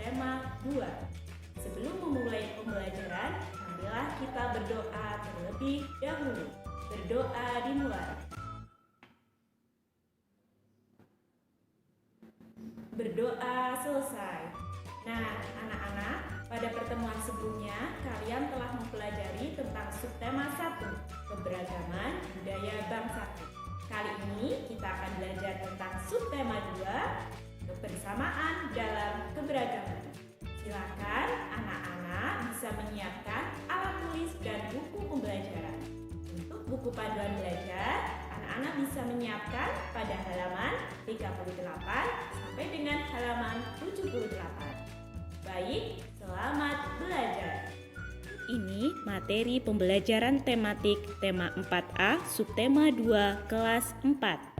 subtema 2. Sebelum memulai pembelajaran, marilah kita berdoa terlebih dahulu. Berdoa dimulai. Berdoa selesai. Nah, anak-anak, pada pertemuan sebelumnya kalian telah mempelajari tentang subtema 1, keberagaman budaya bangsaku. Kali ini kita akan belajar tentang subtema 2, kebersamaan dalam keberagaman. Silakan anak-anak bisa menyiapkan alat tulis dan buku pembelajaran. Untuk buku panduan belajar, anak-anak bisa menyiapkan pada halaman 38 sampai dengan halaman 78. Baik, selamat belajar. Ini materi pembelajaran tematik tema 4A subtema 2 kelas 4.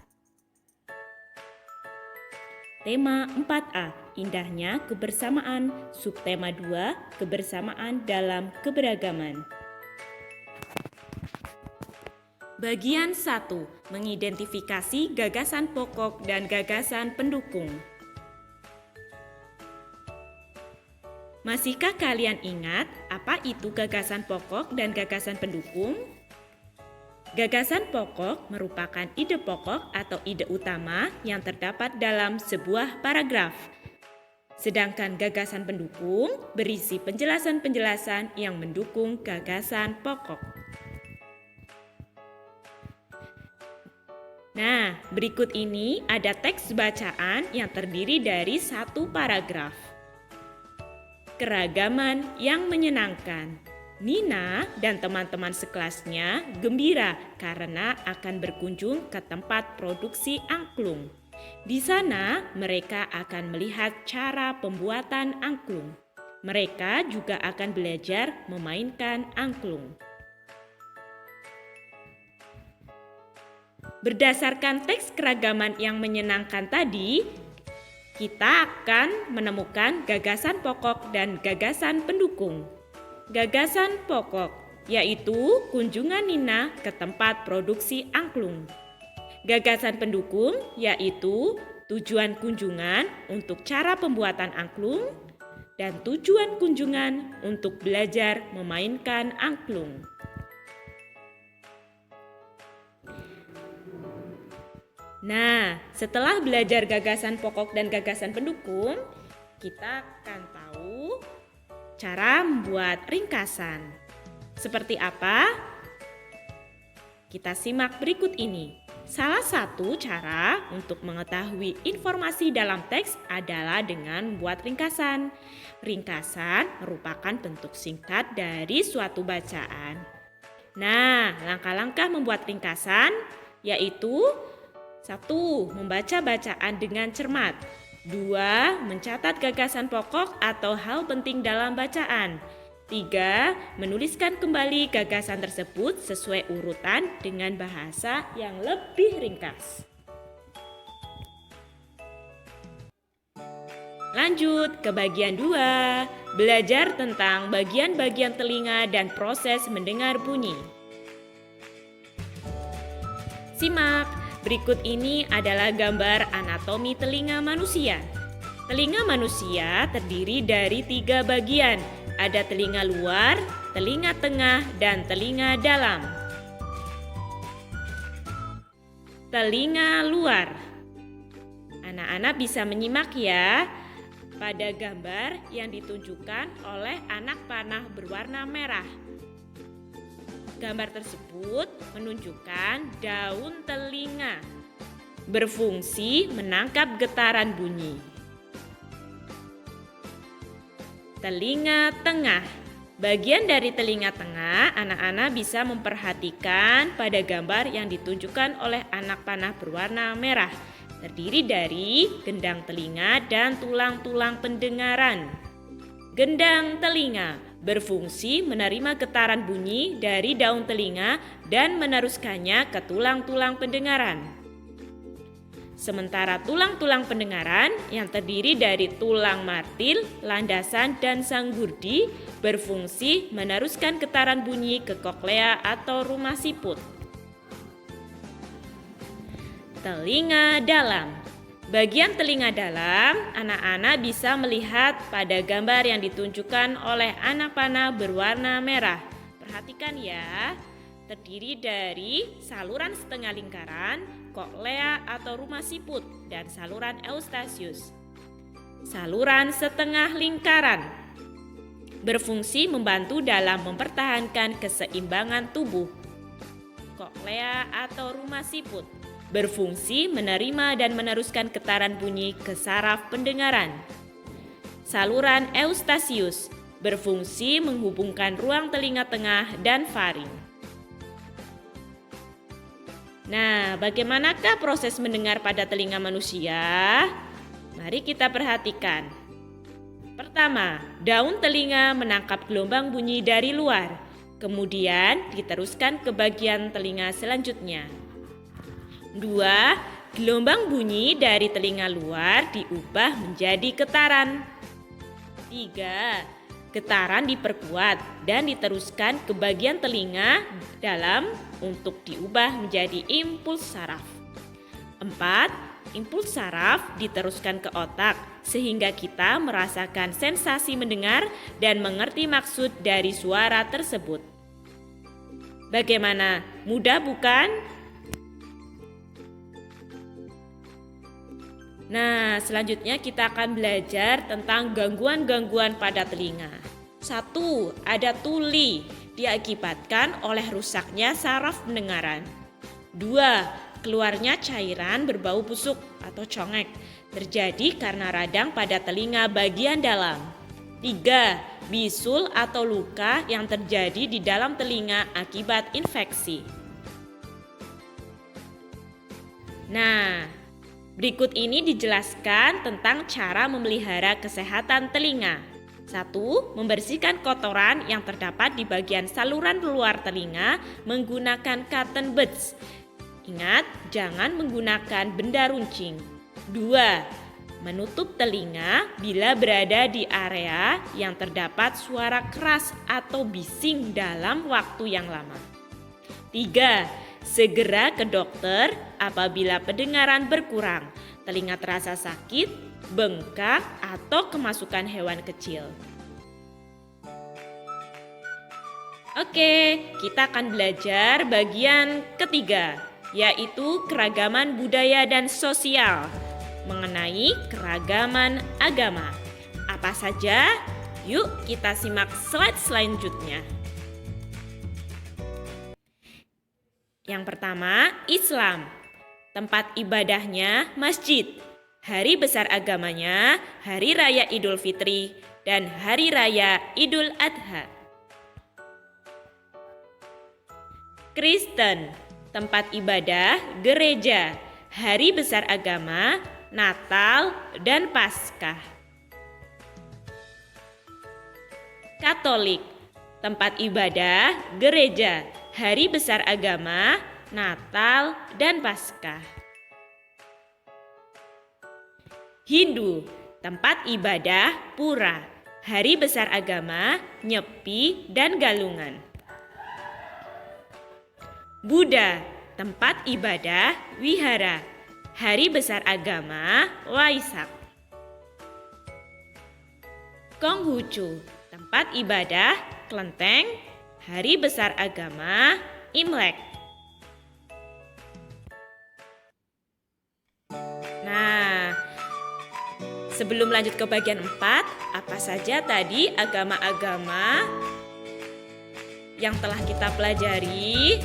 Tema 4A, indahnya kebersamaan, subtema 2, kebersamaan dalam keberagaman. Bagian 1, mengidentifikasi gagasan pokok dan gagasan pendukung. Masihkah kalian ingat apa itu gagasan pokok dan gagasan pendukung? Gagasan pokok merupakan ide pokok atau ide utama yang terdapat dalam sebuah paragraf. Sedangkan gagasan pendukung berisi penjelasan-penjelasan yang mendukung gagasan pokok. Nah, berikut ini ada teks bacaan yang terdiri dari satu paragraf. Keragaman yang menyenangkan. Nina dan teman-teman sekelasnya gembira karena akan berkunjung ke tempat produksi angklung. Di sana mereka akan melihat cara pembuatan angklung. Mereka juga akan belajar memainkan angklung. Berdasarkan teks keragaman yang menyenangkan tadi, kita akan menemukan gagasan pokok dan gagasan pendukung. Gagasan pokok yaitu kunjungan Nina ke tempat produksi angklung. Gagasan pendukung yaitu tujuan kunjungan untuk cara pembuatan angklung dan tujuan kunjungan untuk belajar memainkan angklung. Nah, setelah belajar gagasan pokok dan gagasan pendukung, kita akan tahu cara membuat ringkasan. Seperti apa? Kita simak berikut ini. Salah satu cara untuk mengetahui informasi dalam teks adalah dengan membuat ringkasan. Ringkasan merupakan bentuk singkat dari suatu bacaan. Nah, langkah-langkah membuat ringkasan yaitu 1. Membaca bacaan dengan cermat. 2. Mencatat gagasan pokok atau hal penting dalam bacaan. 3. Menuliskan kembali gagasan tersebut sesuai urutan dengan bahasa yang lebih ringkas. Lanjut ke bagian 2. Belajar tentang bagian-bagian telinga dan proses mendengar bunyi. Simak. Berikut ini adalah gambar anatomi telinga manusia. Telinga manusia terdiri dari 3 bagian. Ada telinga luar, telinga tengah, dan telinga dalam. Telinga luar. Anak-anak bisa menyimak ya pada gambar yang ditunjukkan oleh anak panah berwarna merah. Gambar tersebut menunjukkan daun telinga berfungsi menangkap getaran bunyi. Telinga tengah. Bagian dari telinga tengah, anak-anak bisa memperhatikan pada gambar yang ditunjukkan oleh anak panah berwarna merah. Terdiri dari gendang telinga dan tulang-tulang pendengaran. Gendang telinga berfungsi menerima getaran bunyi dari daun telinga dan meneruskannya ke tulang-tulang pendengaran. Sementara tulang-tulang pendengaran yang terdiri dari tulang martil, landasan, dan sanggurdi berfungsi meneruskan getaran bunyi ke koklea atau rumah siput. Telinga dalam. Bagian telinga dalam, anak-anak bisa melihat pada gambar yang ditunjukkan oleh anak panah berwarna merah. Perhatikan ya, terdiri dari saluran setengah lingkaran, koklea atau rumah siput, dan saluran eustachius. Saluran setengah lingkaran berfungsi membantu dalam mempertahankan keseimbangan tubuh. Koklea atau rumah siput berfungsi menerima dan meneruskan getaran bunyi ke saraf pendengaran. Saluran eustachius berfungsi menghubungkan ruang telinga tengah dan faring. Nah, bagaimanakah proses mendengar pada telinga manusia? Mari kita perhatikan. Pertama, daun telinga menangkap gelombang bunyi dari luar, kemudian diteruskan ke bagian telinga selanjutnya. 2. Gelombang bunyi dari telinga luar diubah menjadi getaran. 3. Getaran diperkuat dan diteruskan ke bagian telinga dalam untuk diubah menjadi impuls saraf. 4. Impuls saraf diteruskan ke otak sehingga kita merasakan sensasi mendengar dan mengerti maksud dari suara tersebut. Bagaimana? Mudah bukan? Nah, selanjutnya kita akan belajar tentang gangguan-gangguan pada telinga. 1. Ada tuli, diakibatkan oleh rusaknya saraf pendengaran. 2. Keluarnya cairan berbau busuk atau congek, terjadi karena radang pada telinga bagian dalam. 3. Bisul atau luka yang terjadi di dalam telinga akibat infeksi. Nah, berikut ini dijelaskan tentang cara memelihara kesehatan telinga. 1. Membersihkan kotoran yang terdapat di bagian saluran luar telinga menggunakan cotton buds. Ingat, jangan menggunakan benda runcing. 2. Menutup telinga bila berada di area yang terdapat suara keras atau bising dalam waktu yang lama. 3. Segera ke dokter apabila pendengaran berkurang, telinga terasa sakit, bengkak, atau kemasukan hewan kecil. Oke, kita akan belajar bagian ketiga, yaitu keragaman budaya dan sosial, mengenai keragaman agama. Apa saja? Yuk kita simak slide selanjutnya. Yang pertama, Islam. Tempat ibadahnya masjid. Hari besar agamanya Hari Raya Idul Fitri dan Hari Raya Idul Adha. Kristen. Tempat ibadah gereja. Hari besar agama Natal dan Paskah. Katolik. Tempat ibadah gereja. Hari besar agama, Natal, dan Paskah. Hindu, tempat ibadah pura, hari besar agama, Nyepi, dan Galungan. Buddha, tempat ibadah wihara, hari besar agama, Waisak. Konghucu, tempat ibadah kelenteng, hari besar agama, Imlek. Nah, sebelum lanjut ke bagian 4, apa saja tadi agama-agama yang telah kita pelajari?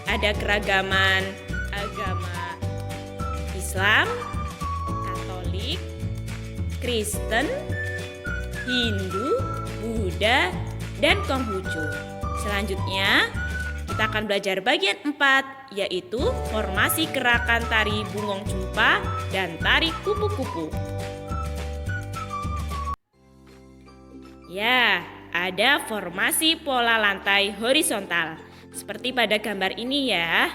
Ada keragaman agama Islam, Katolik, Kristen, Hindu, Buddha, dan Konghucu. Selanjutnya, kita akan belajar bagian 4, yaitu formasi gerakan tari bungong jumpa dan tari kupu-kupu. Ya, ada formasi pola lantai horizontal, seperti pada gambar ini ya.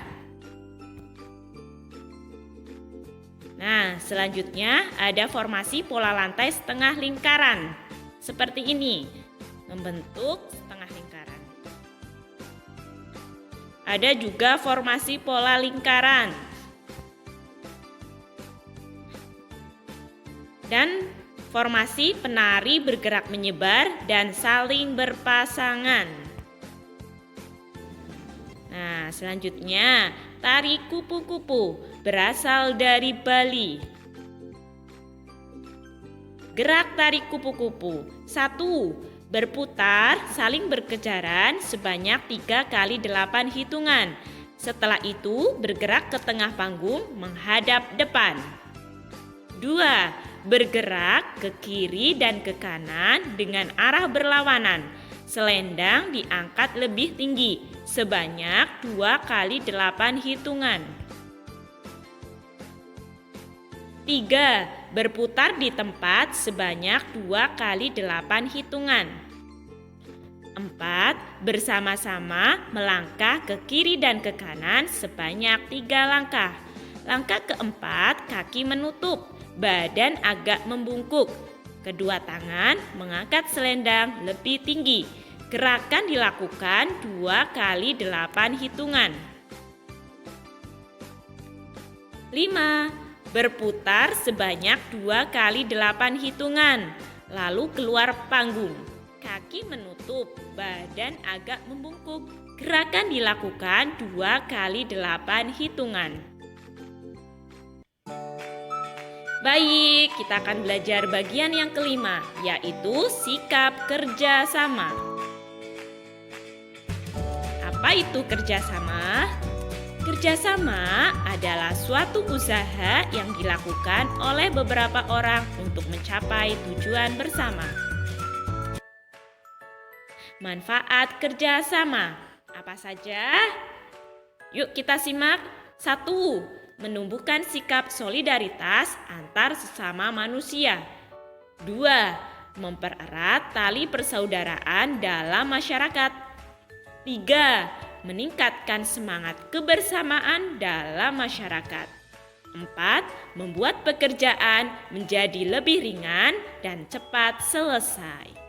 Nah, selanjutnya ada formasi pola lantai setengah lingkaran, seperti ini, membentuk setengah lingkaran. Ada juga formasi pola lingkaran. Dan formasi penari bergerak menyebar dan saling berpasangan. Nah, selanjutnya tari kupu-kupu berasal dari Bali. Gerak tari kupu-kupu. 1. Berputar saling berkejaran sebanyak 3 kali 8 hitungan. Setelah itu bergerak ke tengah panggung menghadap depan. 2. Bergerak ke kiri dan ke kanan dengan arah berlawanan. Selendang diangkat lebih tinggi sebanyak 2 kali 8 hitungan. 3. Berputar di tempat sebanyak 2 kali 8 hitungan. 4. Bersama-sama melangkah ke kiri dan ke kanan sebanyak 3 langkah. Langkah keempat, kaki menutup, badan agak membungkuk. Kedua tangan mengangkat selendang lebih tinggi. Gerakan dilakukan 2 kali 8 hitungan. 5. Berputar sebanyak 2 kali 8 hitungan, lalu keluar panggung. Kaki menutup, badan agak membungkuk. Gerakan dilakukan 2 kali 8 hitungan. Baik, kita akan belajar bagian yang kelima, yaitu sikap kerjasama. Apa itu kerjasama? Kerjasama adalah suatu usaha yang dilakukan oleh beberapa orang untuk mencapai tujuan bersama. Manfaat kerjasama apa saja? Yuk kita simak. 1. Menumbuhkan sikap solidaritas antar sesama manusia. 2. Mempererat tali persaudaraan dalam masyarakat. 3. Meningkatkan semangat kebersamaan dalam masyarakat. 4. Membuat pekerjaan menjadi lebih ringan dan cepat selesai.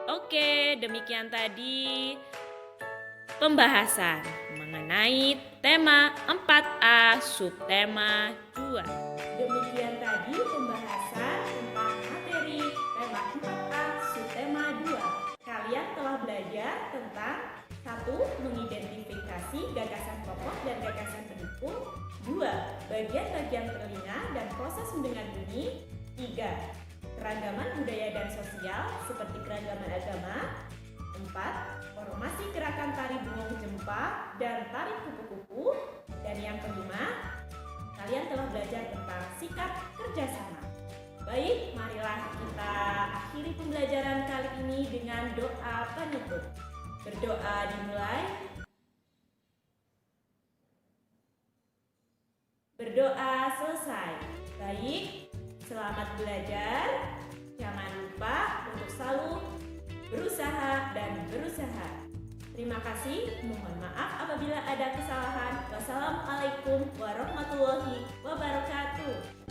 Oke, demikian tadi pembahasan mengenai tema 4A subtema 2. Demikian tadi pembahasan tentang materi tema 4A subtema 2. Kalian telah belajar tentang 1. Mengidentifikasi gagasan pokok dan gagasan pendukung. 2. Bagian-bagian telinga dan proses mendengar bunyi. 3. Keragaman budaya dan sosial seperti keragaman agama. 4. Formasi gerakan tari bungong jempa dan tari kupu-kupu. Dan yang kelima, kalian telah belajar tentang sikap kerjasama. Baik, marilah kita akhiri pembelajaran kali ini dengan doa penutup. Berdoa dimulai. Berdoa selesai. Baik, selamat belajar. Jangan lupa untuk selalu berusaha dan berusaha. Terima kasih. Mohon maaf apabila ada kesalahan. Wassalamualaikum warahmatullahi wabarakatuh.